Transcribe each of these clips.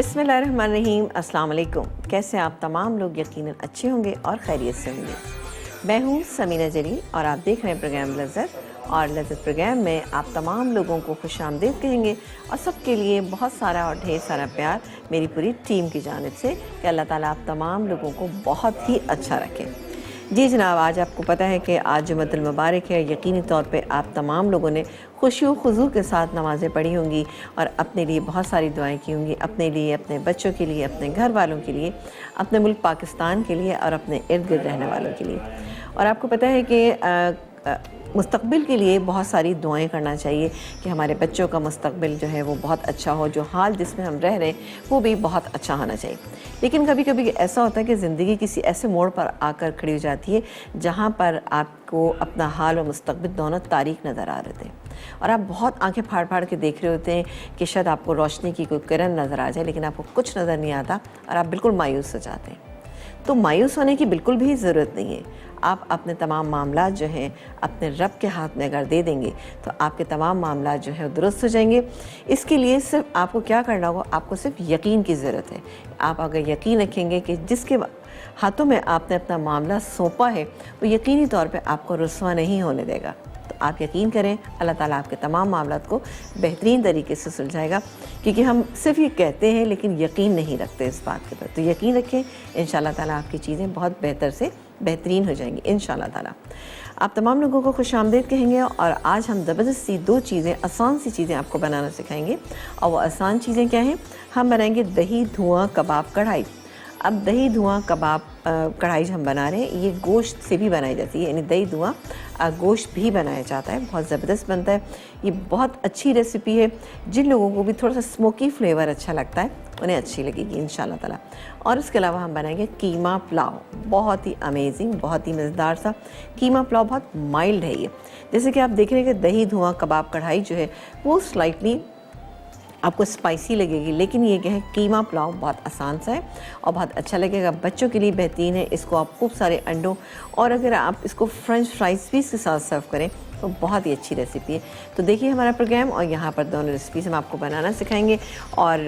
बिस्मिल्लाहिर्रहमानिर्रहीम। अस्सलाम वालेकुम। कैसे आप तमाम लोग यकीनन अच्छे होंगे और खैरियत से होंगे। मैं हूँ समीना जलील और आप देख रहे हैं प्रोग्राम लज़्ज़त। और लज़्ज़त प्रोग्राम में आप तमाम लोगों को खुशामदीद कहेंगे और सबके लिए बहुत सारा और ढेर सारा प्यार मेरी पूरी टीम की जानिब से कि अल्लाह ताला आप तमाम लोगों को बहुत ही अच्छा रखे। जी जनाब, आज आपको पता है कि आज जुम्मतुल मुबारक है। यकीनी तौर पे आप तमाम लोगों ने खुशी व खुजू के साथ नमाज़ें पढ़ी होंगी और अपने लिए बहुत सारी दुआएं की होंगी, अपने लिए, अपने बच्चों के लिए, अपने घर वालों के लिए, अपने मुल्क पाकिस्तान के लिए और अपने इर्द गिर्द रहने वालों के लिए। और आपको पता है कि मुस्तक़बिल के लिए बहुत सारी दुआएं करना चाहिए कि हमारे बच्चों का मुस्तक़बिल जो है वो बहुत अच्छा हो, जो हाल जिसमें हम रह रहे हैं वो भी बहुत अच्छा होना चाहिए। लेकिन कभी कभी ऐसा होता है कि ज़िंदगी किसी ऐसे मोड़ पर आकर खड़ी हो जाती है जहाँ पर आपको अपना हाल और मुस्तक़बिल दोनों तारीक नज़र आ रहे थे और आप बहुत आंखें फाड़ फाड़ के देख रहे होते हैं कि शायद आपको रोशनी की कोई किरण नज़र आ जाए, लेकिन आपको कुछ नज़र नहीं आता और आप बिल्कुल मायूस हो जाते हैं। तो मायूस होने की बिल्कुल भी ज़रूरत नहीं है। आप अपने तमाम मामलात जो हैं अपने रब के हाथ में अगर दे देंगे तो आपके तमाम मामलात जो है दुरुस्त हो जाएंगे। इसके लिए सिर्फ आपको क्या करना होगा, आपको सिर्फ यकीन की ज़रूरत है। आप अगर यकीन रखेंगे कि जिसके हाथों में आपने अपना मामला सौंपा है वो यकीनी तौर पे आपको रुस्वा नहीं होने देगा। तो आप यकीन करें, अल्लाह ताला आपके तमाम मामलात को बेहतरीन तरीके से सुलझाएगा। क्योंकि हम सिर्फ ये कहते हैं लेकिन यकीन नहीं रखते इस बात के ऊपर। तो यकीन रखें, इंशाअल्लाह ताला आपकी चीज़ें बहुत बेहतर से बेहतरीन हो जाएंगी इंशाअल्लाह ताला। आप तमाम लोगों को खुशामदीद कहेंगे और आज हम ज़बरदस्ती दो चीज़ें, आसान सी चीज़ें आपको बनाना सिखाएंगे। और वो आसान चीज़ें क्या हैं? हम बनाएंगे दही धुआं कबाब कढ़ाई। अब दही धुआं कबाब कढ़ाई जो हम बना रहे हैं ये गोश्त से भी बनाई जाती है, यानी दही धुआं गोश्त भी बनाया जाता है। बहुत ज़बरदस्त बनता है, ये बहुत अच्छी रेसिपी है। जिन लोगों को भी थोड़ा सा स्मोकी फ्लेवर अच्छा लगता है उन्हें अच्छी लगेगी इंशाल्लाह ताला। और इसके अलावा हम बनाएंगे कीमा पुलाव, बहुत ही अमेजिंग, बहुत ही मज़ेदार सा कीमा पुलाव। बहुत माइल्ड है ये। जैसे कि आप देख रहे हैं कि दही धुआं कबाब कढ़ाई जो है वो स्लाइटली आपको स्पाइसी लगेगी, लेकिन ये क्या है, कीमा पुलाव बहुत आसान सा है और बहुत अच्छा लगेगा। बच्चों के लिए बेहतरीन है। इसको आप खूब सारे अंडों और अगर आप इसको फ्रेंच फ्राइज़ भी इसके साथ सर्व करें तो बहुत ही अच्छी रेसिपी है। तो देखिए हमारा प्रोग्राम और यहाँ पर दोनों रेसिपीज़ हम आपको बनाना सिखाएंगे और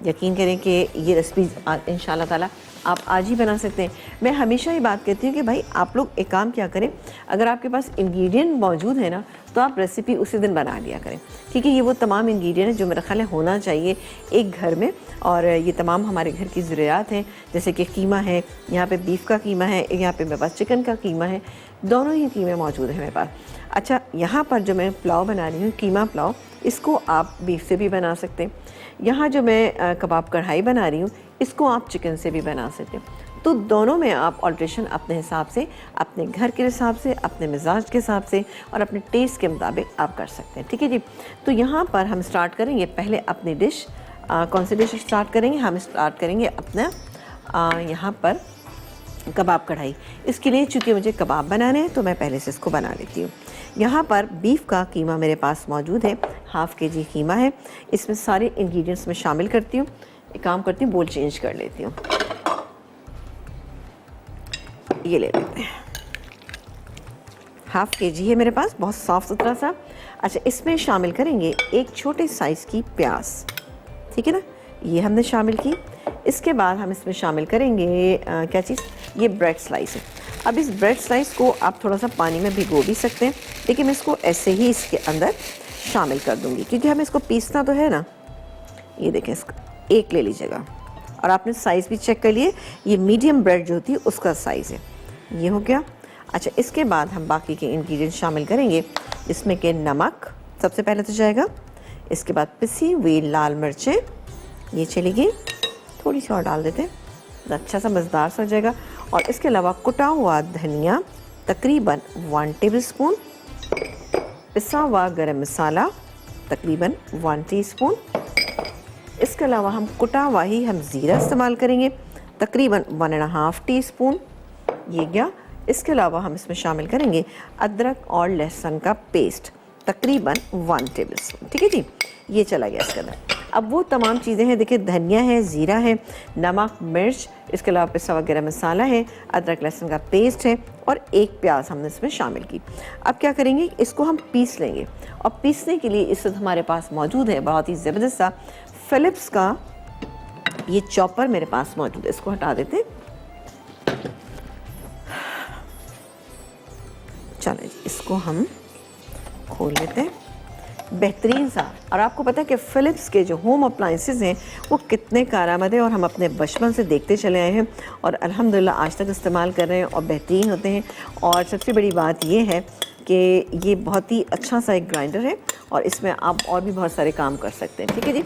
यकीन करें कि ये रेसिपीज़ इंशाअल्लाह ताला आप आज ही बना सकते हैं। मैं हमेशा ये बात कहती हूँ कि भाई आप लोग एक काम क्या करें, अगर आपके पास इंग्रेडिएंट मौजूद है ना तो आप रेसिपी उसी दिन बना लिया करें, क्योंकि ये वो तमाम इंग्रेडिएंट है जो मेरा ख्याल है होना चाहिए एक घर में। और ये तमाम हमारे घर की ज़रूरियात हैं, जैसे कि कीमा है, यहाँ पे बीफ का कीमा है, यहाँ पे मेरे पास चिकन का कीमा है, दोनों ही कीमे मौजूद हैं मेरे पास। अच्छा, यहाँ पर जो मैं पुलाव बना रही हूँ कीमा पुलाव, इसको आप बीफ से भी बना सकते हैं। यहाँ जो मैं कबाब कढ़ाई बना रही हूँ इसको आप चिकन से भी बना सकते हैं। तो दोनों में आप ऑल्ट्रेशन अपने हिसाब से, अपने घर के हिसाब से, अपने मिजाज के हिसाब से और अपने टेस्ट के मुताबिक आप कर सकते हैं। ठीक है जी। तो यहाँ पर हम स्टार्ट करेंगे पहले अपनी डिश। कौन सी डिश स्टार्ट करेंगे? हम स्टार्ट करेंगे अपना यहाँ पर कबाब कढ़ाई। इसके लिए चूँकि मुझे कबाब बनाने हैं तो मैं पहले से इसको बना लेती हूँ। यहाँ पर बीफ का कीमा मेरे पास मौजूद है, हाफ़ के जी कीमा है। इसमें सारे इंग्रेडिएंट्स मैं शामिल करती हूँ। एक काम करती हूँ, बोल चेंज कर लेती हूँ, ये ले लेते हैं। हाफ़ के जी है मेरे पास, बहुत साफ़ सुथरा सा। अच्छा, इसमें शामिल करेंगे एक छोटे साइज़ की प्याज, ठीक है ना, ये हमने शामिल की। इसके बाद हम इसमें शामिल करेंगे क्या चीज़, ये ब्रेड स्लाइस है। अब इस ब्रेड स्लाइस को आप थोड़ा सा पानी में भिगो भी सकते हैं, लेकिन मैं इसको ऐसे ही इसके अंदर शामिल कर दूँगी क्योंकि हमें इसको पीसना तो है ना। ये देखें, इसका एक ले लीजिएगा और आपने साइज़ भी चेक कर लिए, ये मीडियम ब्रेड जो होती है उसका साइज़ है। ये हो गया। अच्छा, इसके बाद हम बाकी के इंग्रेडिएंट्स शामिल करेंगे, जिसमें कि नमक सबसे पहले तो जाएगा। इसके बाद पिसी हुई लाल मिर्चें, ये चलेगी, थोड़ी सी और डाल देते हैं, अच्छा सा मज़ेदार सा हो जाएगा। और इसके अलावा कुटा हुआ धनिया तकरीबन 1 टेबलस्पून, पिसा हुआ गरम मसाला तकरीबन 1 टीस्पून। इसके अलावा हम कुटा हुआ ही हम ज़ीरा इस्तेमाल करेंगे तकरीबन 1.5 टीस्पून, ये गया। इसके अलावा हम इसमें शामिल करेंगे अदरक और लहसुन का पेस्ट तकरीबन 1 टेबलस्पून। ठीक है जी, ये चला गया इसके अंदर। अब वो तमाम चीज़ें हैं, देखिए धनिया है, ज़ीरा है, नमक, मिर्च, इसके अलावा पिसा हुआ गरम मसाला है, अदरक लहसुन का पेस्ट है और एक प्याज हमने इसमें शामिल की। अब क्या करेंगे, इसको हम पीस लेंगे और पीसने के लिए इस वक्त हमारे पास मौजूद है बहुत ही ज़बरदस्त सा फ़िलिप्स का ये चॉपर मेरे पास मौजूद है, इसको हटा देते हैं। चलो जी, इसको हम खोल लेते हैं। बेहतरीन सा। और आपको पता है कि फ़िलिप्स के जो होम अप्लाइंसेस हैं वो कितने कारआमद हैं और हम अपने बचपन से देखते चले आए हैं और अल्हम्दुलिल्लाह आज तक इस्तेमाल कर रहे हैं और बेहतरीन होते हैं। और सबसे बड़ी बात ये है कि ये बहुत ही अच्छा सा एक ग्राइंडर है और इसमें आप और भी बहुत सारे काम कर सकते हैं। ठीक है जी।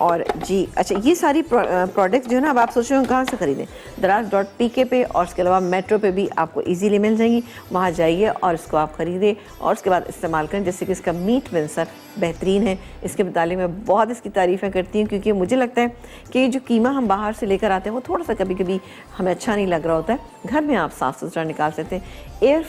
और जी अच्छा, ये सारी प्रोडक्ट्स जो है ना, अब आप सोच रहे हो कहाँ से ख़रीदें, दराज.pk पे और उसके अलावा मेट्रो पे भी आपको इजीली मिल जाएंगी। वहाँ जाइए और इसको आप ख़रीदें और उसके बाद इस्तेमाल करें। जैसे कि इसका मीट मिक्सर बेहतरीन है, इसके मुतालिक मैं बहुत इसकी तारीफ़ें करती हूँ क्योंकि मुझे लगता है कि जो कीमा हम बाहर से लेकर आते हैं वो थोड़ा सा कभी कभी हमें अच्छा नहीं लग रहा होता है, घर में आप साफ़ सुथरा निकाल सकते हैं। एयर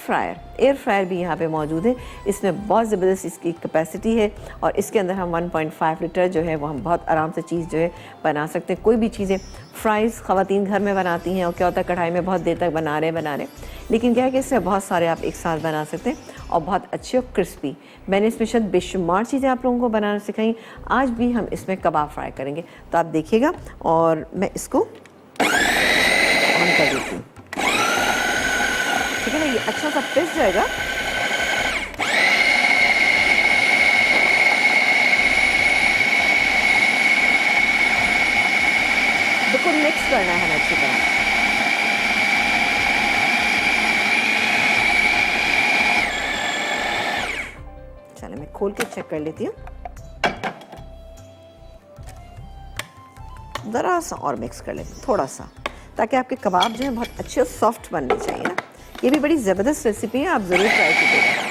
फ्रायर भी यहाँ पे मौजूद है, इसमें बहुत ज़बरदस्त इसकी कैपेसिटी है और इसके अंदर हम 1.5 लीटर जो है वो हम बहुत आराम से चीज़ जो है बना सकते हैं। कोई भी चीज़ें फ़्राइज़ ख़वातीन घर में बनाती हैं और क्या होता है कढ़ाई में बहुत देर तक बना रहे, लेकिन क्या है कि इससे बहुत सारे आप एक साथ बना सकते हैं और बहुत अच्छे और क्रिस्पी। मैंने इसमें शायद बेशुमार चीज़ें आप लोगों को बनाना सिखाई। आज भी हम इसमें कबाब फ्राई करेंगे, तो आप देखिएगा। और मैं इसको ऑन कर देती हूँ, ठीक है ना, ये अच्छा सा पिस जाएगा। बिल्कुल मिक्स करना है हमें अच्छी तरह। चलो मैं खोल के चेक कर लेती हूँ। ज़रा सा और मिक्स कर लेते हैं थोड़ा सा, ताकि आपके कबाब जो हैं बहुत अच्छे और सॉफ्ट बनने चाहिए ना। ये भी बड़ी ज़बरदस्त रेसिपी है, आप ज़रूर ट्राई कीजिएगा।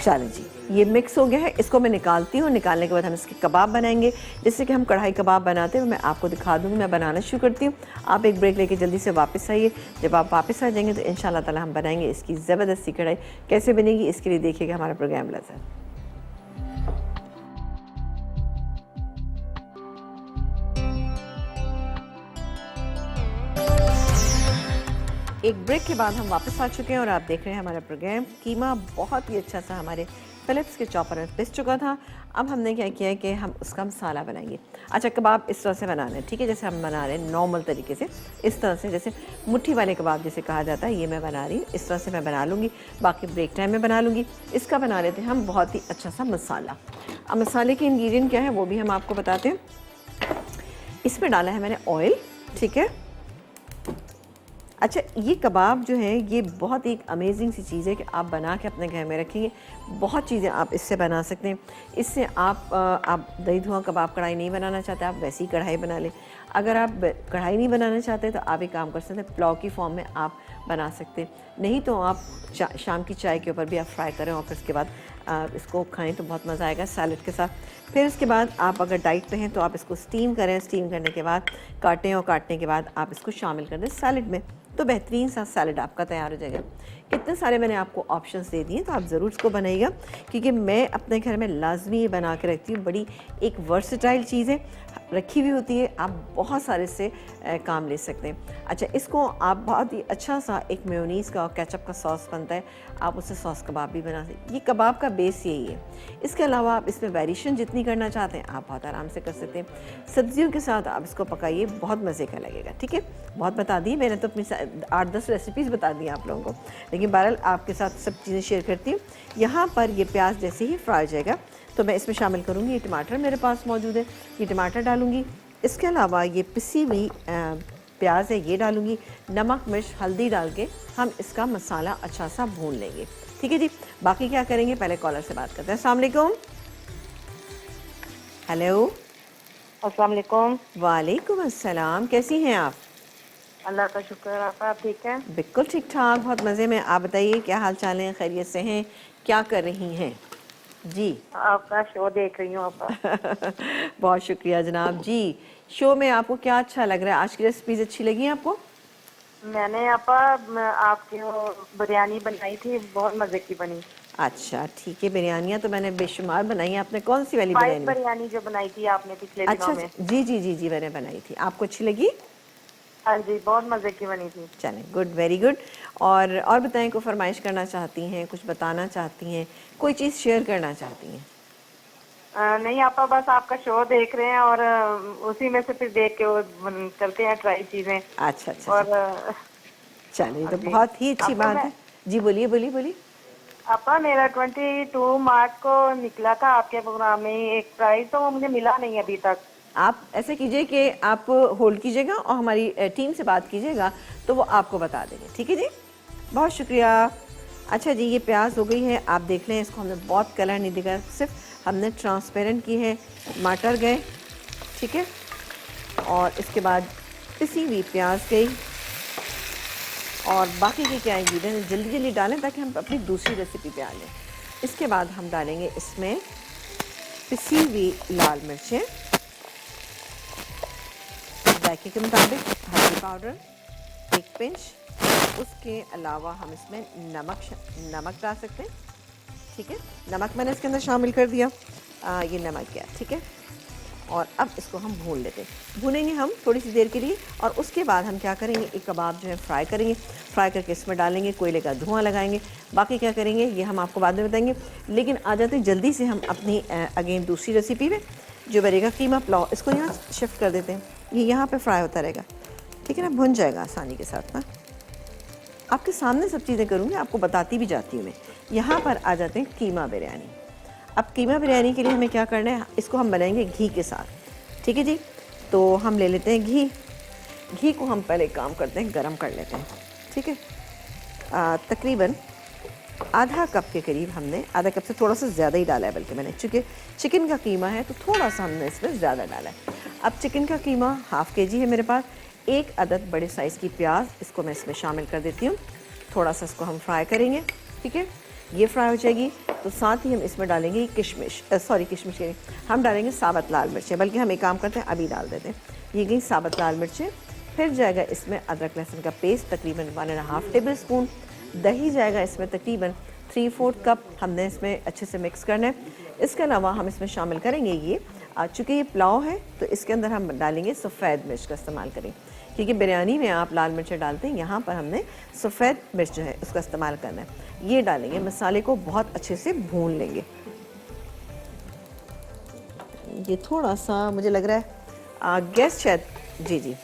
चलें जी, ये मिक्स हो गया है, इसको मैं निकालती हूँ। निकालने के बाद हम इसके कबाब बनाएंगे, जैसे कि हम कढ़ाई कबाब बनाते हैं। मैं आपको दिखा दूँगी, मैं बनाना शुरू करती हूँ। आप एक ब्रेक लेके जल्दी से वापस आइए। जब आप वापस आ जाएंगे तो इंशाल्लाह ताला हम बनाएंगे इसकी ज़बरदस्ती कढ़ाई। कैसे बनेगी इसके लिए देखिएगा हमारा प्रोग्राम लज़्ज़त। एक ब्रेक के बाद हम वापस आ चुके हैं और आप देख रहे हैं हमारा प्रोग्राम। कीमा बहुत ही अच्छा सा हमारे फ़िलिप्स के चॉपर में पिस चुका था। अब हमने क्या किया है कि हम उसका मसाला बनाएंगे। अच्छा, कबाब इस तरह से बनाना है, ठीक है, जैसे हम बना रहे हैं नॉर्मल तरीके से, इस तरह से, जैसे मुट्ठी वाले कबाब जैसे कहा जाता है, ये मैं बना रही हूँ। इस तरह से मैं बना लूँगी, बाकी ब्रेक टाइम में बना लूँगी। इसका बना लेते हैं हम बहुत ही अच्छा सा मसाला। अब मसाले के इंग्रेडिएंट क्या है वो भी हम आपको बताते हैं। इसमें डाला है मैंने ऑयल, ठीक है। अच्छा, ये कबाब जो है ये बहुत एक अमेजिंग सी चीज़ है कि आप बना के अपने घर में रखेंगे। बहुत चीज़ें आप इससे बना सकते हैं। इससे आप दही धुआं कबाब कढ़ाई नहीं बनाना चाहते, आप वैसी कढ़ाई बना लें। अगर आप कढ़ाई नहीं बनाना चाहते तो आप एक काम कर सकते हैं, पुलाव की फॉर्म में आप बना सकते हैं। नहीं तो आप शाम की चाय के ऊपर भी आप फ्राई करें और फिर उसके बाद इसको खाएं तो बहुत मज़ा आएगा सैलड के साथ। फिर उसके बाद आप अगर डाइट पे हैं तो आप इसको स्टीम करें, स्टीम करने के बाद काटें और काटने के बाद आप इसको शामिल कर दें सैलड में, तो बेहतरीन सा सैलड आपका तैयार हो जाएगा। कितने सारे मैंने आपको ऑप्शंस दे दिए, तो आप ज़रूर इसको बनाइएगा, क्योंकि मैं अपने घर में लाजमी ये बना के रखती हूँ। बड़ी एक वर्सेटाइल चीज़ है, रखी हुई होती है, आप बहुत सारे से काम ले सकते हैं। अच्छा, इसको आप बहुत ही अच्छा सा एक मेयोनीज़ का और केचप का सॉस बनता है, आप उससे सॉस कबाब भी बना सकते हैं। ये कबाब का बेस यही है। इसके अलावा आप इसमें वेरिएशन जितनी करना चाहते हैं आप बहुत आराम से कर सकते हैं। सब्जियों के साथ आप इसको पकाइए, बहुत मज़े का लगेगा, ठीक है। बहुत बता दी मैंने, तो अपनी 8-10 रेसिपीज़ बता दी आप लोगों को, लेकिन बहरहाल आपके साथ सब चीज़ें शेयर करती हूँ। यहाँ पर ये प्याज जैसे ही फ्राई हो जाएगा तो मैं इसमें शामिल करूँगी, ये टमाटर मेरे पास मौजूद है, ये टमाटर डालूँगी। इसके अलावा ये पिसी हुई प्याज है, ये डालूँगी। नमक मिर्च हल्दी डाल के हम इसका मसाला अच्छा सा भून लेंगे, ठीक है जी। बाकी क्या करेंगे, पहले कॉलर से बात करते हैं। अस्सलाम वालेकुम। हेलो। अस्सलाम वालेकुम। वालेकुम अस्सलाम, कैसी हैं आप? अल्लाह का शुक्र, आप ठीक हैं? बिल्कुल ठीक ठाक, बहुत मज़े में। आप बताइए क्या हाल चाल है, खैरियत से हैं, क्या कर रही हैं? जी आपका शो देख रही हूँ आपका। बहुत शुक्रिया जनाब जी। शो में आपको क्या अच्छा लग रहा है? आज की रेसिपीज़ अच्छी लगी आपको? मैंने आपकी वो बिरयानी बनाई थी, बहुत मज़े की बनी। अच्छा ठीक है, बिरयानियाँ तो मैंने बेशुमार बनाई हैं। आपने कौन सी वाली बिरयानी जो बनाई थी आपने पिछले दिनों अच्छा में। जी जी जी जी मैंने बनाई थी, आपको अच्छी लगी? हाँ जी, बहुत मजे की बनी थी। चलें, गुड, वेरी गुड। और बताएं, कोई फरमाइश करना चाहती हैं, कुछ बताना चाहती हैं, कोई चीज़ शेयर करना चाहती हैं? नहीं आपा, बस आपका शो देख रहे हैं और उसी में से फिर देख के वो करते हैं ट्राई चीजें। अच्छा अच्छा अच्छा। और चलिए, हाँ तो जी। बहुत ही अच्छी आपा बात मैं है। जी बोलिए बोलिए बोलिए। आपा मेरा 22 मार्च को निकला था आपके प्रोग्राम में एक प्राइज, तो वो मुझे मिला नहीं अभी तक। आप ऐसा कीजिए कि आप होल्ड कीजिएगा और हमारी टीम से बात कीजिएगा, तो वो आपको बता देंगे। ठीक है जी, बहुत शुक्रिया। अच्छा जी, ये प्याज हो गई है, आप देख लें, इसको हमने बहुत कलर नहीं दिखा, सिर्फ हमने ट्रांसपेरेंट की है। टमाटर गए, ठीक है, और इसके बाद पिसी हुई प्याज गई, और बाकी के क्या इंग्रीडिएंट जल्दी जल्दी डालें ताकि हम अपनी दूसरी रेसिपी पे आ जाएं। इसके बाद हम डालेंगे इसमें पिसी हुई लाल मिर्चें, जायके के मुताबिक हल्दी पाउडर 1 पिंच, उसके अलावा हम इसमें नमक डाल सकते हैं। ठीक है, नमक मैंने इसके अंदर शामिल कर दिया, ये नमक गया। ठीक है, और अब इसको हम भून लेते हैं, भूनेंगे हम थोड़ी सी देर के लिए, और उसके बाद हम क्या करेंगे, एक कबाब जो है फ्राई करेंगे, फ्राई करके इसमें डालेंगे, कोयले का धुआं लगाएंगे। बाकी क्या करेंगे ये हम आपको बाद में बताएंगे, लेकिन आ जाते हैं जल्दी से हम अपनी अगेन दूसरी रेसिपी में, जो बनेगा कीमा पुलाव। इसको यहाँ शिफ्ट कर देते हैं, ये यहाँ पे फ्राई होता रहेगा। ठीक है ना, भुन जाएगा आसानी के साथ ना। आपके सामने सब चीज़ें करूँगी, आपको बताती भी जाती हूँ मैं। यहाँ पर आ जाते हैं कीमा बिरयानी। अब कीमा बिरयानी के लिए हमें क्या करना है, इसको हम बनाएंगे घी के साथ। ठीक है जी, तो हम ले लेते हैं घी। घी को हम पहले काम करते हैं, गरम कर लेते हैं। ठीक है, तकरीबन आधा कप के करीब हमने, आधा कप से थोड़ा सा ज़्यादा ही डाला है, बल्कि मैंने, चूँकि चिकन का कीमा है तो थोड़ा सा हमने इसमें ज़्यादा डाला है। अब चिकन का कीमा हाफ़ kg है मेरे पास। 1 अदद बड़े साइज़ की प्याज, इसको मैं इसमें शामिल कर देती हूँ। थोड़ा सा इसको हम फ्राई करेंगे। ठीक है, ये फ्राई हो जाएगी तो साथ ही हम इसमें डालेंगे किशमिश, किशमिश के हम डालेंगे साबुत लाल मिर्चें, बल्कि हम एक काम करते हैं अभी डाल देते हैं। ये गई साबुत लाल मिर्चें। फिर जाएगा इसमें अदरक लहसुन का पेस्ट तकरीबन 1.5 टेबल स्पून। दही जाएगा इसमें तकरीबन 3/4 कप, हमने इसमें अच्छे से मिक्स करना है। इसके अलावा हम इसमें शामिल करेंगे ये, चूँकि ये पुलाव है तो इसके अंदर हम डालेंगे सफ़ेद मिर्च का इस्तेमाल करेंगे, क्योंकि बिरयानी में आप लाल मिर्चें डालते हैं, यहाँ पर हमने सफ़ेद मिर्च जो है उसका इस्तेमाल करना है। ये डालेंगे, मसाले को बहुत अच्छे से भून लेंगे। ये थोड़ा सा मुझे लग रहा है गैस शायद, जी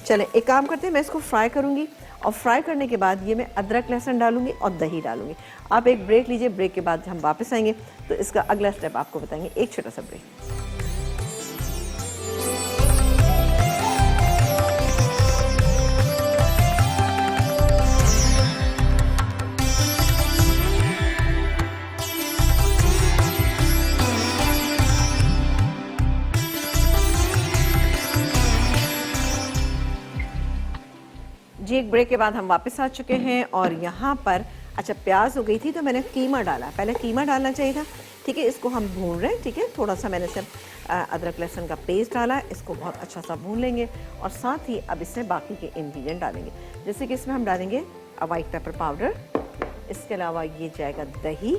चलें, एक काम करते हैं, मैं इसको फ्राई करूँगी, और फ्राई करने के बाद ये मैं अदरक लहसुन डालूंगी और दही डालूंगी। आप एक ब्रेक लीजिए, ब्रेक के बाद हम वापस आएंगे तो इसका अगला स्टेप आपको बताएंगे। एक छोटा सा ब्रेक। जी, एक ब्रेक के बाद हम वापस आ चुके हैं, और यहाँ पर अच्छा प्याज हो गई थी तो मैंने कीमा डाला, पहले कीमा डालना चाहिए था। ठीक है, इसको हम भून रहे हैं। ठीक है, थोड़ा सा मैंने सिर्फ अदरक लहसुन का पेस्ट डाला है, इसको बहुत अच्छा सा भून लेंगे, और साथ ही अब इसमें बाकी के इंग्रेडिएंट डालेंगे, जैसे कि इसमें हम डालेंगे वाइट पेपर पाउडर। इसके अलावा ये जाएगा दही,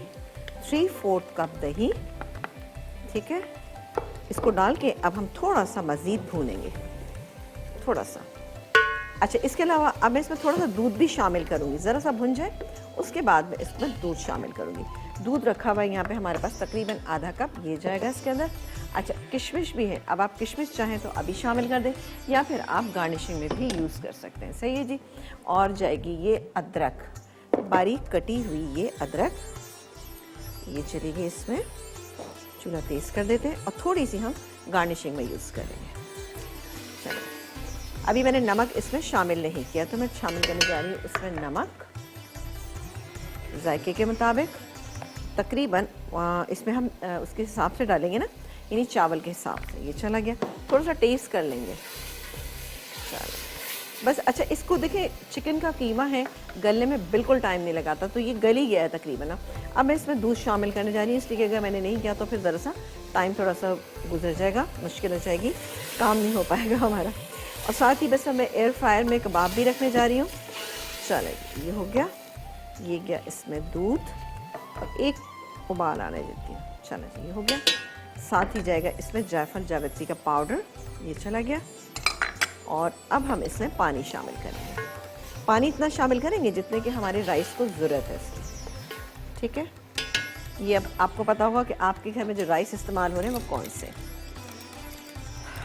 3/4 कप दही। ठीक है, इसको डाल के अब हम थोड़ा सा मज़ीद भूनेंगे, थोड़ा सा। अच्छा, इसके अलावा अब मैं इसमें थोड़ा सा दूध भी शामिल करूँगी, ज़रा सा भुन जाए उसके बाद मैं इसमें दूध शामिल करूँगी। दूध रखा हुआ है यहाँ पे हमारे पास तकरीबन आधा कप, ये जाएगा इसके अंदर। अच्छा, किशमिश भी है, अब आप किशमिश चाहें तो अभी शामिल कर दें, या फिर आप गार्निशिंग में भी यूज़ कर सकते हैं। सही है जी। और जाएगी ये अदरक, बारीक कटी हुई ये अदरक, ये चलेगी इसमें। चूल्हा तेज़ कर देते हैं, और थोड़ी सी हम गार्निशिंग में यूज़ करेंगे। चलिए, अभी मैंने नमक इसमें शामिल नहीं किया, तो मैं शामिल करने जा रही हूँ इसमें नमक जायके के मुताबिक। तकरीबन इसमें हम उसके हिसाब से डालेंगे ना, यानी चावल के हिसाब से। ये चला गया, थोड़ा सा टेस्ट कर लेंगे। चलो बस। अच्छा, इसको देखिए, चिकन का कीमा है, गलने में बिल्कुल टाइम नहीं लगाता, तो ये गल ही गया है तकरीबन ना। अब मैं इसमें दूध शामिल करने जा रही हूँ, इसलिए कि अगर मैंने नहीं किया तो फिर दरअसल टाइम थोड़ा सा गुजर जाएगा, मुश्किल हो जाएगी, काम नहीं हो पाएगा हमारा। और साथ ही बस मैं एयर फ्रायर में कबाब भी रखने जा रही हूँ। चलें, ये हो गया, ये गया इसमें दूध, और एक उबाल आने देती हूँ। चलो जी, ये हो गया। साथ ही जाएगा इसमें जायफल जावित्री का पाउडर, ये चला गया। और अब हम इसमें पानी शामिल करेंगे। पानी इतना शामिल करेंगे जितने कि हमारे राइस को ज़रूरत है इसकी, ठीक है। ये अब आपको पता होगा कि आपके घर में जो राइस इस्तेमाल हो रहे हैं वो कौन से।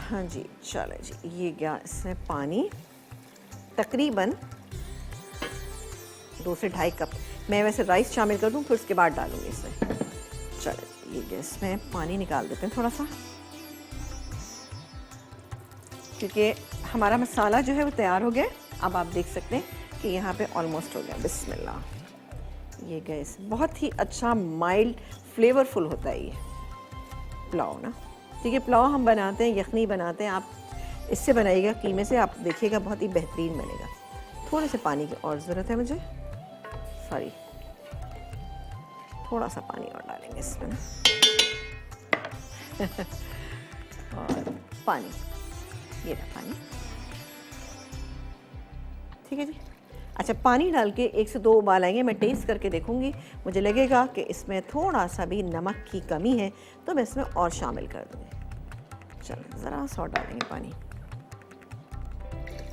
हाँ जी, चलो जी, ये गया इसमें पानी तकरीबन 2 से 2.5 कप। मैं वैसे राइस शामिल कर दूँ फिर उसके बाद डालूँगी इसमें। चलो ये गैस में पानी निकाल देते हैं थोड़ा सा, क्योंकि हमारा मसाला जो है वो तैयार हो गया। अब आप देख सकते हैं कि यहाँ पे ऑलमोस्ट हो गया। बिस्मिल्लाह। ये गैस बहुत ही अच्छा माइल्ड फ्लेवरफुल होता है ये पुलाव ना। ठीक है, पुलाव हम बनाते हैं, यखनी बनाते हैं, आप इससे बनाइएगा, कीमे से, आप देखिएगा बहुत ही बेहतरीन बनेगा। थोड़े से पानी की और ज़रूरत है मुझे, सॉरी, थोड़ा सा पानी और डालेंगे इसमें ना। और पानी, ये रहा पानी, ठीक है जी। अच्छा, पानी डाल के 1 से 2 उबाल आएंगे। मैं टेस्ट करके देखूंगी, मुझे लगेगा कि इसमें थोड़ा सा भी नमक की कमी है तो मैं इसमें और शामिल कर दूँगी। चलो ज़रा सा और डालेंगे पानी।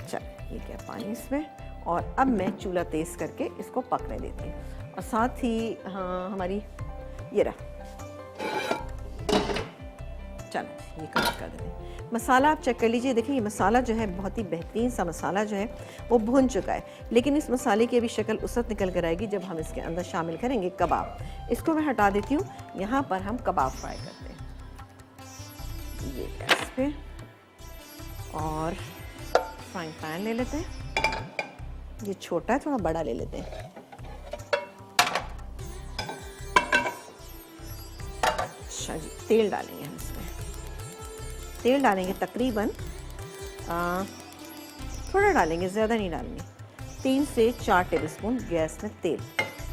चलो ये क्या पानी इसमें, और अब मैं चूल्हा तेज़ करके इसको पकने देती हूँ। और साथ ही हाँ हमारी ये रहा, चलो ये कवर कर देते हैं। मसाला आप चेक कर लीजिए, देखिए ये मसाला जो है बहुत ही बेहतरीन सा मसाला जो है वो भुन चुका है, लेकिन इस मसाले की अभी शक्ल उस वक्त निकल कर आएगी जब हम इसके अंदर शामिल करेंगे कबाब। इसको मैं हटा देती हूँ। यहाँ पर हम कबाब फ्राई करते हैं। ये गैस पे और फ्राइंग पैन ले लेते हैं। ये छोटा है, थोड़ा बड़ा ले लेते हैं। अच्छा जी, तेल डालेंगे हम इसमें। तेल डालेंगे तकरीबन थोड़ा डालेंगे, ज़्यादा नहीं डालेंगे, 3 से 4 टेबलस्पून गैस में तेल।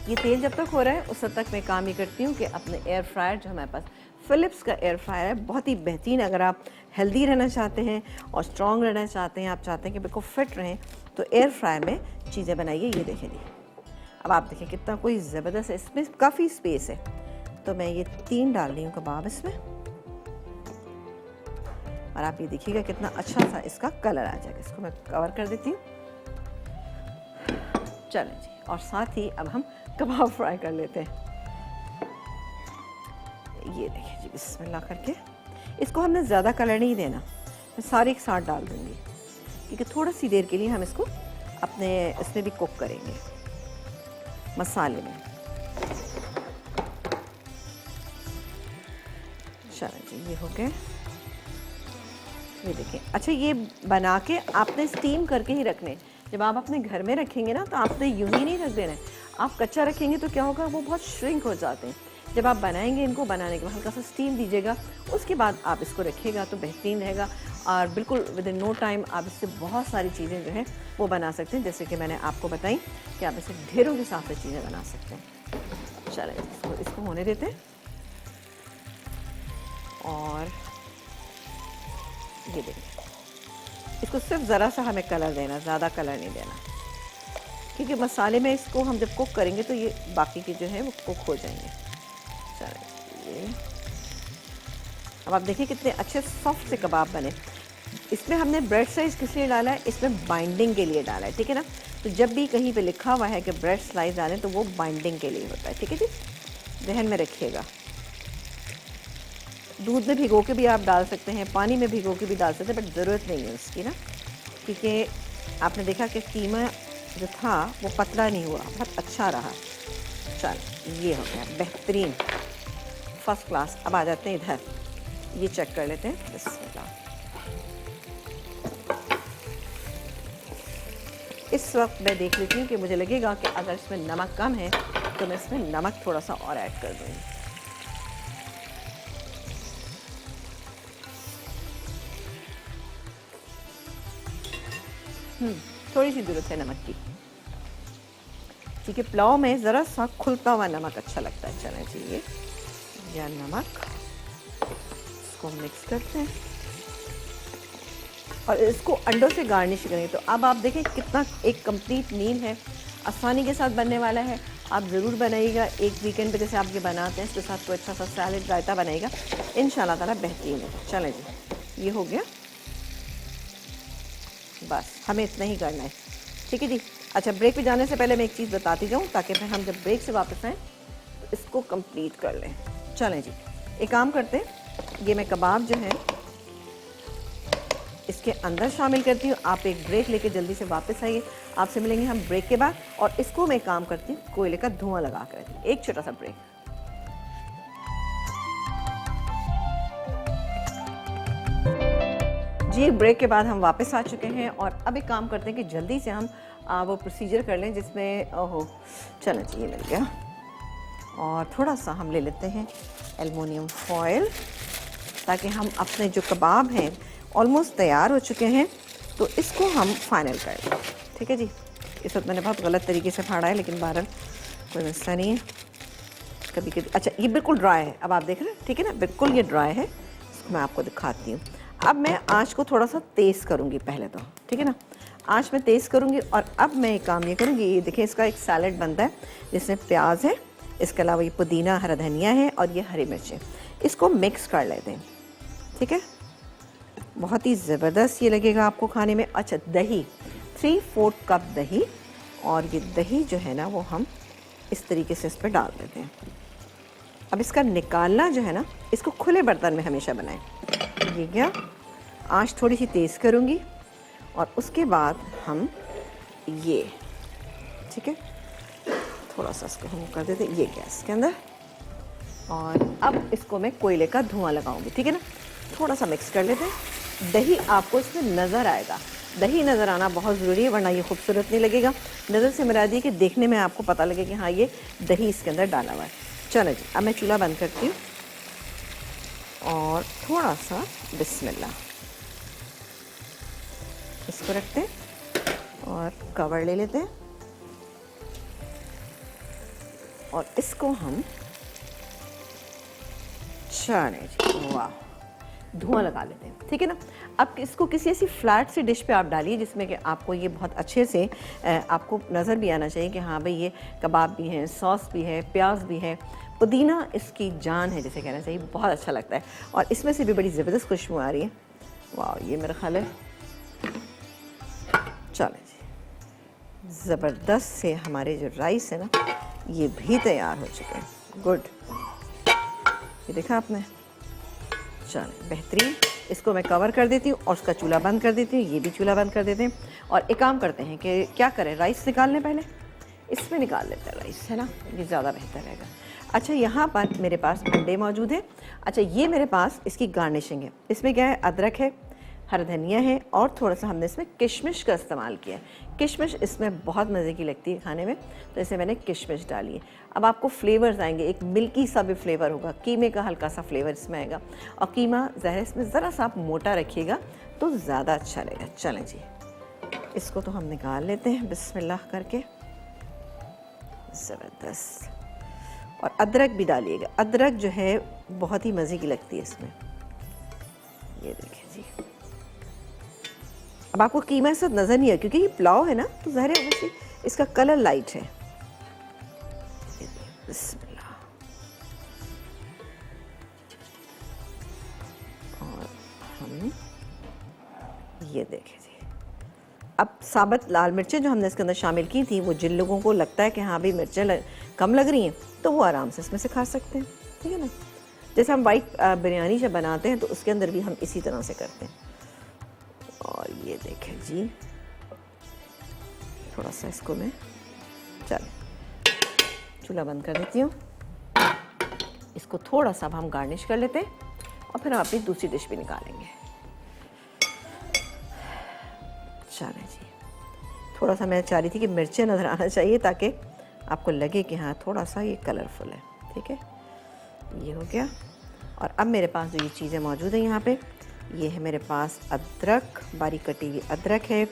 ये तेल जब तक हो रहा है उस वक्त तक मैं काम ये करती हूँ कि अपने एयर फ्रायर, जो हमारे पास फ़िलिप्स का एयर फ्रायर है, बहुत ही बेहतरीन। अगर आप हेल्दी रहना चाहते हैं और स्ट्रॉन्ग रहना चाहते हैं, आप चाहते हैं कि बिल्कुल फिट रहें, तो एयर फ्रायर में चीज़ें बनाइए। ये देखें जी, अब आप देखें कितना कोई ज़बरदस्त है, इसमें काफ़ी स्पेस है। तो मैं ये 3 डाल रही हूँ कबाब इसमें, और आप ये देखिएगा कितना अच्छा सा इसका कलर आ जाएगा। इसको मैं कवर कर देती हूँ। चलें जी, और साथ ही अब हम कबाब फ्राई कर लेते हैं। ये देखिए जी, बिस्मिल्लाह करके इसको हमने ज़्यादा कलर नहीं देना, मैं सारे एक साथ डाल दूँगी, क्योंकि थोड़ा सी देर के लिए हम इसको अपने इसमें भी कुक करेंगे, मसाले में। चलो जी, ये हो गए। ये देखिए, अच्छा ये बना के आपने स्टीम करके ही रखने। जब आप अपने घर में रखेंगे ना तो आपने यूं ही नहीं रख देना है। आप कच्चा रखेंगे तो क्या होगा, वो बहुत श्रिंक हो जाते हैं। जब आप बनाएंगे, इनको बनाने के बाद हल्का सा स्टीम दीजिएगा, उसके बाद आप इसको रखिएगा तो बेहतरीन रहेगा। और बिल्कुल विद इन नो टाइम आप इससे बहुत सारी चीज़ें जो हैं वो बना सकते हैं, जैसे कि मैंने आपको बताई कि आप इससे ढेरों के साथ चीज़ें बना सकते हैं। चलें, इसको होने देते हैं। और ये देखिए, इसको सिर्फ ज़रा सा हमें कलर देना, ज़्यादा कलर नहीं देना, क्योंकि मसाले में इसको हम जब कुक करेंगे तो ये बाकी के जो है वो कुक हो जाएंगे। चलो ये, अब आप देखिए कितने अच्छे सॉफ्ट से कबाब बने। इसमें हमने ब्रेड स्लाइस किस लिए डाला है, इसमें बाइंडिंग के लिए डाला है, ठीक है ना। तो जब भी कहीं पे लिखा हुआ है कि ब्रेड स्लाइस डालें तो वो बाइंडिंग के लिए होता है, ठीक है जी, ध्यान में रखिएगा। दूध में भिगो के भी आप डाल सकते हैं, पानी में भिगो के भी डाल सकते हैं, बट ज़रूरत नहीं है उसकी ना, क्योंकि आपने देखा कि कीमा जो था वो पतला नहीं हुआ, बहुत अच्छा रहा। चल ये हो गया बेहतरीन, फर्स्ट क्लास। अब आ जाते हैं इधर, ये चेक कर लेते हैं। बिस्मिल्लाह। इस वक्त मैं देख लेती हूँ कि मुझे लगेगा कि अगर इसमें नमक कम है तो मैं इसमें नमक थोड़ा सा और ऐड कर दूँगी। थोड़ी सी ज़रूरत है नमक की, क्योंकि पुलाव में ज़रा सा खुलता हुआ नमक अच्छा लगता है। चलें चाहिए या नमक, इसको मिक्स करते हैं और इसको अंडों से गार्निश करेंगे। तो अब आप देखें कितना एक कंप्लीट मील है, आसानी के साथ बनने वाला है। आप ज़रूर बनाइएगा एक वीकेंड पे, जैसे आप ये बनाते हैं, इसके साथ कोई अच्छा सा सैलेड रायता बनाइएगा, इंशाल्लाह ताला बेहतरीन होगा। चलें जी, ये हो गया। बस हमें इतना ही करना है, ठीक है जी। अच्छा, ब्रेक पे जाने से पहले मैं एक चीज़ बताती जाऊँ ताकि फिर हम जब ब्रेक से वापस आएँ तो इसको कंप्लीट कर लें। चलें जी, एक काम करते हैं, ये मैं कबाब जो है इसके अंदर शामिल करती हूँ। आप एक ब्रेक लेके जल्दी से वापस आइए, आपसे मिलेंगे हम ब्रेक के बाद। और इसको मैं काम करती हूँ कोयले का धुआं लगा कर। एक छोटा सा ब्रेक। जी, ब्रेक के बाद हम वापस आ चुके हैं और अब एक काम करते हैं कि जल्दी से हम वो प्रोसीजर कर लें जिसमें ओहो चलो जी, ये मिल गया। और थोड़ा सा हम ले लेते हैं एल्युमिनियम फॉयल ताकि हम अपने जो कबाब हैं ऑलमोस्ट तैयार हो चुके हैं तो इसको हम फाइनल कर लें, ठीक है जी। इस वक्त मैंने बहुत गलत तरीके से फाड़ा है लेकिन बहरहाल कोई मसला नहीं है, कभी कभी। अच्छा, ये बिल्कुल ड्राई है, अब आप देख रहे हैं, ठीक है ना, बिल्कुल ये ड्राई है। इसको मैं आपको दिखाती हूँ। अब मैं आँच को थोड़ा सा तेज़ करूँगी पहले तो, ठीक है ना, आँच में तेज़ करूँगी। और अब मैं एक काम ये करूँगी, ये देखें इसका एक सैलेड बनता है जिसमें प्याज है, इसके अलावा ये पुदीना, हरा धनिया है और ये हरी मिर्चें। इसको मिक्स कर लेते हैं, ठीक है। बहुत ही ज़बरदस्त ये लगेगा आपको खाने में। अच्छा, दही 3/4 कप दही, और ये दही जो है ना वो हम इस तरीके से इस पर डाल देते हैं। अब इसका निकालना जो है ना, इसको खुले बर्तन में हमेशा बनाएं। ये क्या, आँच थोड़ी सी तेज़ करूँगी और उसके बाद हम ये, ठीक है, थोड़ा सा इसको हम कर देते ये गैस के अंदर। और अब इसको मैं कोयले का धुआं लगाऊंगी, ठीक है ना। थोड़ा सा मिक्स कर लेते हैं। दही आपको इसमें नज़र आएगा, दही नज़र आना बहुत ज़रूरी है वरना ये खूबसूरत नहीं लगेगा। नज़र से मुराद ये कि देखने में आपको पता लगे कि हाँ ये दही इसके अंदर डाला हुआ है। चलो जी, अब मैं चूल्हा बंद करती हूँ और थोड़ा सा बिस्मिल्लाह इसको रखते हैं और कवर ले लेते हैं और इसको हम चने जी, वाह, धुआं लगा लेते हैं, ठीक है ना। अब इसको किसी ऐसी फ्लैट सी डिश पे आप डालिए जिसमें कि आपको ये बहुत अच्छे से आपको नज़र भी आना चाहिए कि हाँ भाई ये कबाब भी हैं, सॉस भी है, प्याज भी है, पुदीना इसकी जान है जिसे कहना चाहिए। बहुत अच्छा लगता है और इसमें से भी बड़ी ज़बरदस्त खुशबू आ रही है। वाह, ये मेरा ख्याल है। चलो जी, ज़बरदस्त से हमारे जो राइस है ना ये भी तैयार हो चुके हैं। गुड, ये देखा आपने। चलो बेहतरीन, इसको मैं कवर कर देती हूँ और उसका चूल्हा बंद कर देती हूँ। ये भी चूल्हा बंद कर देते हैं और एक काम करते हैं कि क्या करें, राइस निकालने पहले इसमें निकाल लेते हैं राइस, है ना, ये ज़्यादा बेहतर रहेगा। अच्छा, यहाँ पर मेरे पास अंडे मौजूद हैं। अच्छा, ये मेरे पास इसकी गार्निशिंग है। इसमें क्या है, अदरक है, हरा धनिया है और थोड़ा सा हमने इसमें किशमिश का इस्तेमाल किया है। किशमिश इसमें बहुत मज़े की लगती है खाने में, तो इसे मैंने किशमिश डाली है। अब आपको फ्लेवर्स आएंगे, एक मिल्की सा भी फ्लेवर होगा, कीमे का हल्का सा फ्लेवर इसमें आएगा। और कीमा ज़ाहिर इसमें ज़रा सा आप मोटा रखिएगा तो ज़्यादा अच्छा रहेगा। चलें जी, इसको तो हम निकाल लेते हैं बिस्मिल्लाह करके। ज़बरदस्त, और अदरक भी डालिएगा। अदरक जो है बहुत ही मज़े की लगती है इसमें। ये देखिए जी, अब आपको कीमा इस वक्त नज़र नहीं है क्योंकि ये पुलाव है ना, तो ज़ाहिर है वैसे इसका कलर लाइट है। बिस्मिल्लाह, और हम ये देखें जी। अब साबुत लाल मिर्चें जो हमने इसके अंदर शामिल की थी, वो जिन लोगों को लगता है कि हाँ भाई मिर्चें कम लग रही हैं तो वो आराम से इसमें से खा सकते हैं, ठीक है ना। जैसे हम वाइट बिरयानी जब बनाते हैं तो उसके अंदर भी हम इसी तरह से करते हैं। और ये देखें जी, थोड़ा सा इसको मैं चूल्हा बंद कर देती हूँ। इसको थोड़ा सा हम गार्निश कर लेते हैं और फिर हम अपनी दूसरी डिश भी निकालेंगे। चलें जी, थोड़ा सा मैं चाह रही थी कि मिर्चें नज़र आना चाहिए ताकि आपको लगे कि हाँ थोड़ा सा ये कलरफुल है, ठीक है। ये हो गया। और अब मेरे पास जो ये चीज़ें मौजूद हैं यहाँ पे, ये है मेरे पास अदरक, बारीक कटी हुई अदरक है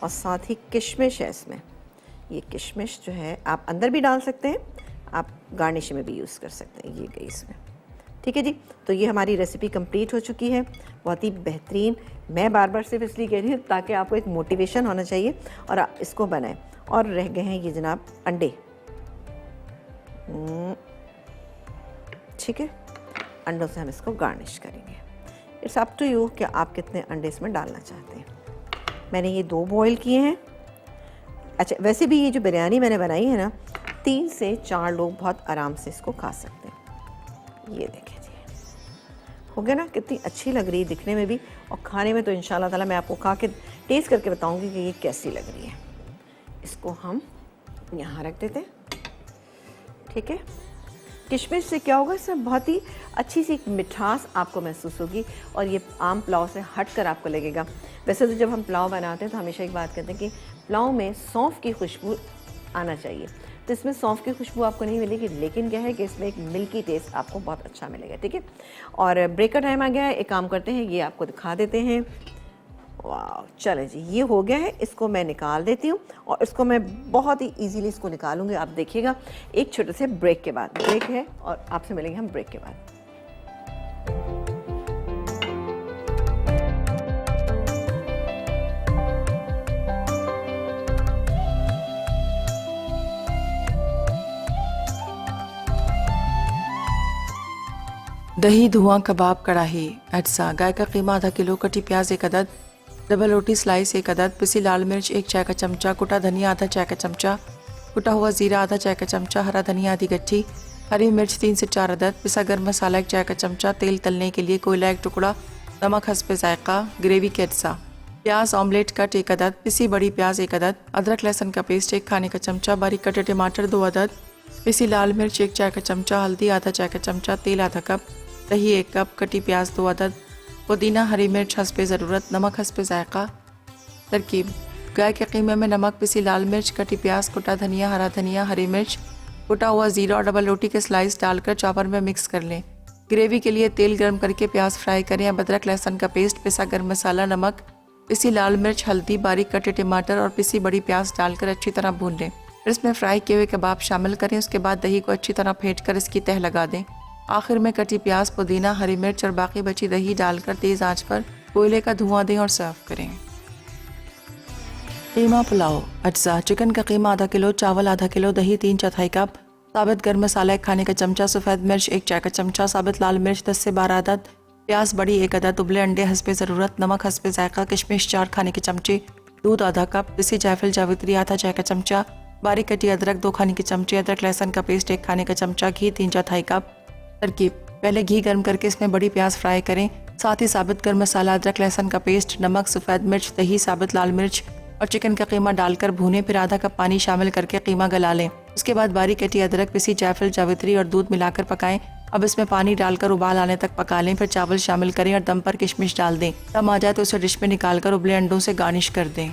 और साथ ही किशमिश है इसमें। ये किशमिश जो है आप अंदर भी डाल सकते हैं, आप गार्निश में भी यूज़ कर सकते हैं। ये गई इसमें, ठीक है जी। तो ये हमारी रेसिपी कंप्लीट हो चुकी है, बहुत ही बेहतरीन। मैं बार बार सिर्फ इसलिए कह रही हूँ ताकि आपको एक मोटिवेशन होना चाहिए और आप इसको बनाएं। और रह गए हैं ये जनाब अंडे, ठीक है, अंडों से हम इसको गार्निश करेंगे। इट्स अप टू यू कि आप कितने अंडे इसमें डालना चाहते हैं। मैंने ये 2 बॉईल किए हैं। अच्छा, वैसे भी ये जो बिरयानी मैंने बनाई है ना, 3 से 4 लोग बहुत आराम से इसको खा सकते हैं। ये देखें जी, हो गया ना, कितनी अच्छी लग रही है दिखने में भी, और खाने में तो इंशाल्लाह ताला मैं आपको खा के टेस्ट करके बताऊंगी कि ये कैसी लग रही है। इसको हम यहाँ रख देते हैं, ठीक है। किशमिश से क्या होगा, इसमें बहुत ही अच्छी सी एक मिठास आपको महसूस होगी, और ये आम पुलाव से हट कर आपको लगेगा। वैसे तो जब हम पुलाव बनाते हैं तो हमेशा एक बात कहते हैं कि पुलाव में सौंफ की खुशबू आना चाहिए, तो इसमें सौंफ की खुशबू आपको नहीं मिलेगी, लेकिन क्या है कि इसमें एक मिल्की टेस्ट आपको बहुत अच्छा मिलेगा, ठीक है। और ब्रेक का टाइम आ गया है, एक काम करते हैं, ये आपको दिखा देते हैं। वाह, चले जी, ये हो गया है, इसको मैं निकाल देती हूँ, और इसको मैं बहुत ही इजीली इसको निकालूंगी, आप देखिएगा एक छोटे से ब्रेक के बाद। ब्रेक है और आपसे मिलेंगे हम ब्रेक के बाद। दही, धुआं, कबाब, कढ़ाई, अज्जा, गाय का कीमा आधा किलो, कटी प्याज 1 अदद, डबल रोटी स्लाइस 1 अदद, पिसी लाल मिर्च 1 चाय का चमचा, कुटा धनिया आधा चाय का चमचा, कुटा हुआ जीरा आधा चाय का चमचा, हरा धनिया आधी गट्ठी, हरी मिर्च 3 से 4 अदद, पिसा गर्म मसाला 1 चाय का चमचा, तेल तलने के लिए कोयला 1 टुकड़ा, नमक हस्बे जायका, ग्रेवी के अज्जा, प्याज ऑमलेट कट 1 अदद, पिसी बड़ी प्याज 1 अदद, अदरक लहसुन का पेस्ट 1 खाने का चमचा, बारीक कटे टमाटर 2 अदद, पिसी लाल मिर्च 1 चाय का चमचा, हल्दी आधा चाय का चमचा, तेल आधा कप, दही 1 कप, कटी प्याज 2 अदद, पुदीना, हरी मिर्च हस्बे ज़रूरत, नमक हस्बे जायका। तरकीब: गाय के कीमे में नमक, पिसी लाल मिर्च, कटी प्याज, कुटा धनिया, हरा धनिया, हरी मिर्च, कुटा हुआ जीरा और डबल रोटी के स्लाइस डालकर चॉपर में मिक्स कर लें। ग्रेवी के लिए तेल गर्म करके प्याज फ्राई करें। अदरक लहसुन का पेस्ट, पिसा गर्म मसाला, नमक, पिसी लाल मिर्च, हल्दी, बारीक कटे टमाटर और पिसी बड़ी प्याज डालकर अच्छी तरह भून लें। फिर इसमें फ्राई किए हुए कबाब शामिल करें। उसके बाद दही को अच्छी तरह फेंट कर इसकी तह लगा दें। आखिर में कटी प्याज, पुदीना, हरी मिर्च और बाकी बची दही डालकर तेज़ आंच पर कोयले का धुआं दें और सर्व करें। कीमा पुलाव। अज्जा: चिकन का कीमा आधा किलो, चावल आधा किलो, दही 3/4 कप, साबित गर्म मसाला 1 खाने का चमचा, सफ़ेद मिर्च 1 चाय का चमचा, साबित लाल मिर्च 10 से 12 अदद, प्याज बड़ी 1 अदद, उबले अंडे हस्बे ज़रूरत, नमक हस्बे जायका, किशमिश 4 खाने के चमचे, दूध आधा कप, पिसी जायफल जावित्री आधा चाय का चमचा, बारीक कटी अदरक 2 खाने के चमचे, अदरक लहसुन का पेस्ट 1 खाने का चमचा, घी 3/4 कप। तरकीब: पहले घी गर्म करके इसमें बड़ी प्याज फ्राई करें। साथ ही साबित गर्म मसाला, अदरक लहसुन का पेस्ट, नमक, सफ़ेद मिर्च, दही, साबित लाल मिर्च और चिकन का कीमा डालकर भूनें। फिर आधा कप पानी शामिल करके कीमा गला लें। उसके बाद बारीक कटी अदरक, पिसी जायफल जावित्री और दूध मिलाकर पकाएं। अब इसमें पानी डालकर उबाल आने तक पका लें। फिर चावल शामिल करें और दम पर किशमिश डाल दें। दम आ जाए तो उसे डिश में निकालकर उबले अंडों से गार्निश कर दें।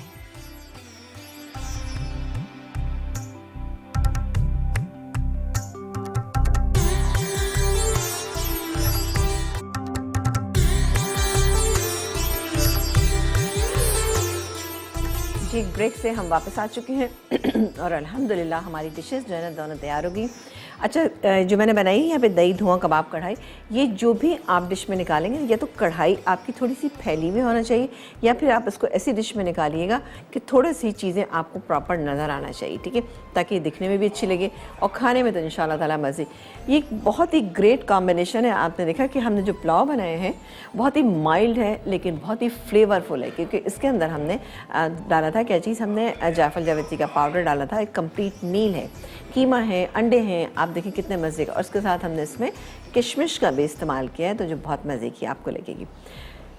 जी, ब्रेक से हम वापस आ चुके हैं और अल्हम्दुलिल्लाह हमारी डिशेस जो है ना दोनों तैयार हो गई। अच्छा, जो मैंने बनाई है यहाँ पे दही, धुआं, कबाब, कढ़ाई, ये जो भी आप डिश में निकालेंगे, या तो कढ़ाई आपकी थोड़ी सी फैली हुई होना चाहिए, या फिर आप इसको ऐसी डिश में निकालिएगा कि थोड़ी सी चीज़ें आपको प्रॉपर नज़र आना चाहिए, ठीक है, ताकि दिखने में भी अच्छी लगे और खाने में तो इंशाल्लाह ताला मज़े। ये एक बहुत ही ग्रेट कॉम्बिनेशन है। आपने देखा कि हमने जो पुलाव बनाए हैं बहुत ही माइल्ड है लेकिन बहुत ही फ्लेवरफुल है, क्योंकि इसके अंदर हमने डाला था क्या चीज़, हमने जायफल जावित्री का पाउडर डाला था। एक कंप्लीट मील है, कीमा है, अंडे हैं, आप देखें कितने मज़े का, और उसके साथ हमने इसमें किशमिश का भी इस्तेमाल किया है, तो जो बहुत मज़े की आपको लगेगी।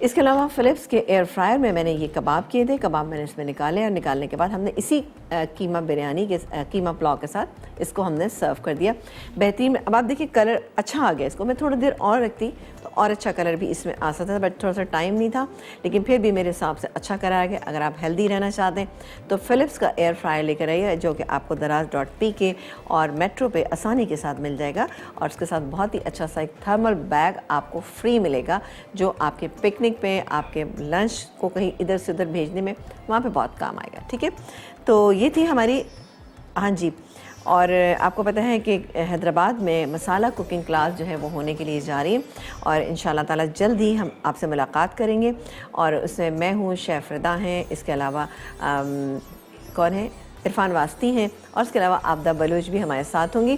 इसके अलावा फ़िलिप्स के एयर फ्रायर में मैंने ये कबाब किए थे। कबाब मैंने इसमें निकाले और निकालने के बाद हमने इसी कीमा बिरयानी के कीमा पुलाव के साथ इसको हमने सर्व कर दिया। बेहतरीन। अब आप देखिए कलर अच्छा आ गया। इसको मैं थोड़ी देर और रखती तो और अच्छा कलर भी इसमें आ सकता था, बट थोड़ा सा टाइम नहीं था, लेकिन फिर भी मेरे हिसाब से अच्छा कलर आ गया। अगर आप हेल्दी रहना चाहते हैं तो फ़िलिप्स का एयर फ्रायर लेकर आइए, जो कि आपको दराज.pk और मेट्रो पे आसानी के साथ मिल जाएगा, और उसके साथ बहुत ही अच्छा सा एक थर्मल बैग आपको फ्री मिलेगा, जो आपके पिकनिक पे, आपके लंच को कहीं इधर से उधर भेजने में वहाँ पे बहुत काम आएगा, ठीक है। तो ये थी हमारी, हाँ जी, और आपको पता है कि हैदराबाद में मसाला कुकिंग क्लास जो है वो होने के लिए जा रही है, और इंशाल्लाह ताला जल्द ही हम आपसे मुलाकात करेंगे। और उसमें मैं हूँ, शेफ़ रिदा हैं, इसके अलावा कौन है, इरफान वास्ती हैं और उसके अलावा आबदा बलोच भी हमारे साथ होंगी।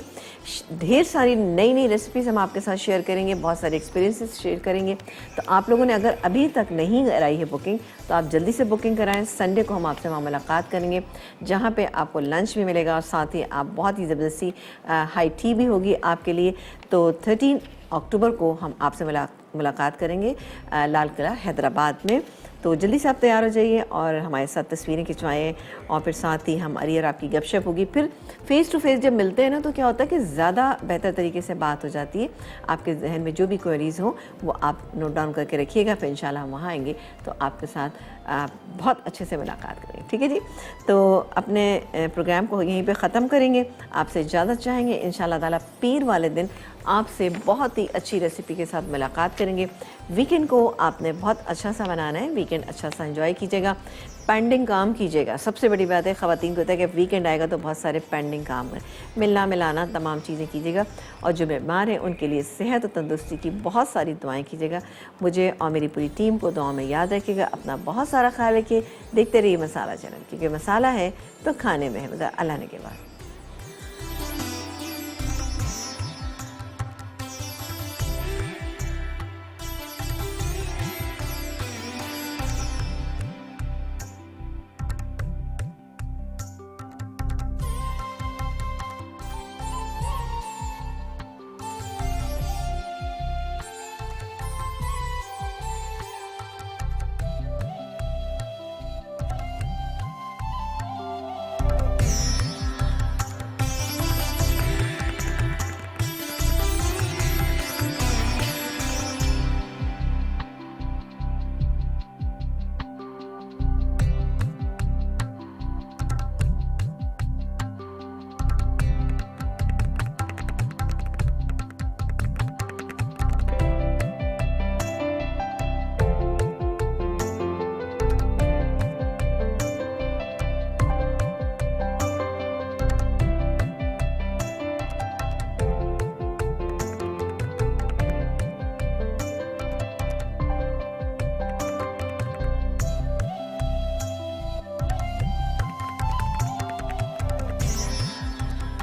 ढेर सारी नई नई रेसिपीज़ हम आपके साथ शेयर करेंगे, बहुत सारे एक्सपीरियंसेस शेयर करेंगे। तो आप लोगों ने अगर अभी तक नहीं कराई है बुकिंग तो आप जल्दी से बुकिंग कराएं। संडे को हम आपसे वहाँ मुलाकात करेंगे जहाँ पे आपको लंच भी मिलेगा और साथ ही आप बहुत ही ज़बरदस्ती हाई टी भी होगी आपके लिए। तो 13 अक्टूबर को हम आपसे मुलाकात करेंगे लाल किला हैदराबाद में। तो जल्दी से आप तैयार हो जाइए और हमारे साथ तस्वीरें खिंचवाएं और फिर साथ ही हमारी और आपकी गपशप होगी। फिर फ़ेस टू फेस जब मिलते हैं ना तो क्या होता है कि ज़्यादा बेहतर तरीके से बात हो जाती है। आपके जहन में जो भी क्वेरीज़ हो वो आप नोट डाउन करके रखिएगा, फिर इंशाल्लाह हम वहाँ आएंगे तो आपके साथ बहुत अच्छे से मुलाकात करेंगे। ठीक है जी, तो अपने प्रोग्राम को यहीं पे ख़त्म करेंगे। आपसे इजाज़त चाहेंगे। इंशाल्लाह ताला पीर वाले दिन आपसे बहुत ही अच्छी रेसिपी के साथ मुलाकात करेंगे। वीकेंड को आपने बहुत अच्छा सा बनाना है, वीकेंड अच्छा सा एंजॉय कीजिएगा, पेंडिंग काम कीजिएगा। सबसे बड़ी बात है ख़वातीन को होता है कि वीकेंड आएगा तो बहुत सारे पेंडिंग काम है, मिलना मिलाना तमाम चीज़ें कीजिएगा। और जो बीमार हैं उनके लिए सेहत और तंदुरुस्ती की बहुत सारी दुआएं कीजिएगा। मुझे और मेरी पूरी टीम को दुआ में याद रखिएगा। अपना बहुत सारा ख्याल रखिए। देखते रहिए मसाला चैनल, क्योंकि मसाला है तो खाने में है। अल्लाह ने के बाद।